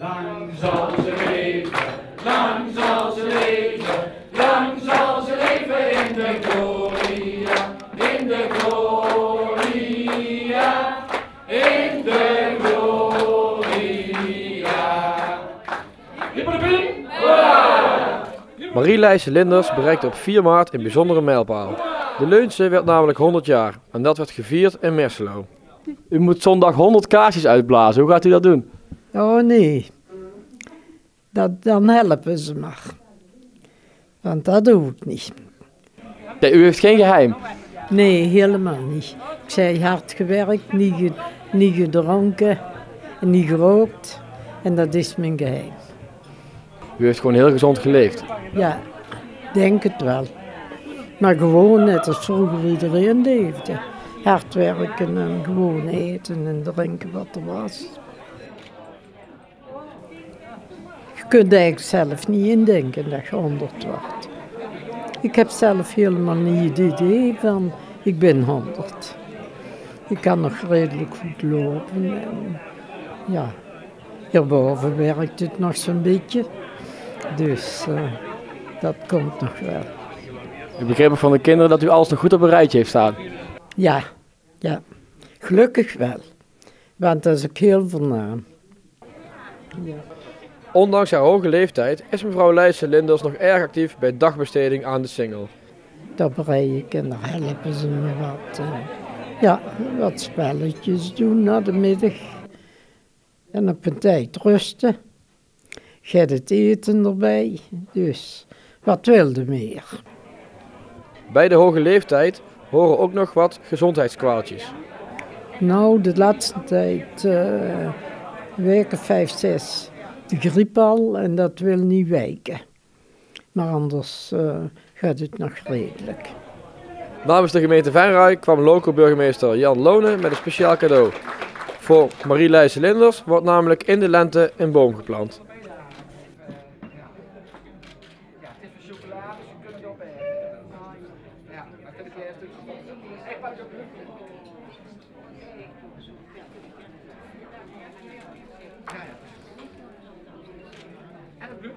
Lang zal ze leven, lang zal ze leven, lang zal ze leven in de gloria, in de gloria, in de gloria. Hippelpim! Marie-Lijse Linders bereikte op 4 maart een bijzondere mijlpaal. De Leunse werd namelijk 100 jaar en dat werd gevierd in Merselo. U moet zondag 100 kaarsjes uitblazen, hoe gaat u dat doen? Oh nee, dan helpen ze maar. Want dat doe ik niet. Ja, u heeft geen geheim. Nee, helemaal niet. Ik zei hard gewerkt, niet gedronken, niet gerookt. En dat is mijn geheim. U heeft gewoon heel gezond geleefd. Ja, denk het wel. Maar gewoon net als vroeger iedereen leefde. Hard werken en gewoon eten en drinken wat er was. Je kunt eigenlijk zelf niet indenken dat je 100 wordt. Ik heb zelf helemaal niet het idee van, ik ben 100. Ik kan nog redelijk goed lopen en ja, hierboven werkt het nog zo'n beetje. Dus dat komt nog wel. Ik begreep ook van de kinderen dat u alles nog goed op een rijtje heeft staan. Ja, gelukkig wel. Want dat is ook heel voornaam. Ja. Ondanks haar hoge leeftijd is mevrouw Lijse Linders nog erg actief bij dagbesteding aan de Singel. Daar brei ik en daar helpen ze me wat. Ja, wat spelletjes doen na de middag. En op een tijd rusten. Get het eten erbij. Dus, wat wilde meer? Bij de hoge leeftijd horen ook nog wat gezondheidskwaaltjes. Nou, de laatste tijd, weken 5, 6, de griep al en dat wil niet wijken. Maar anders gaat het nog redelijk. Namens de gemeente Venray kwam loco-burgemeester Jan Lonen met een speciaal cadeau. Voor Marie-Lijse Linders wordt namelijk in de lente een boom geplant. En een bloem.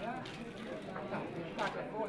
Ja. Nou, maak het voor.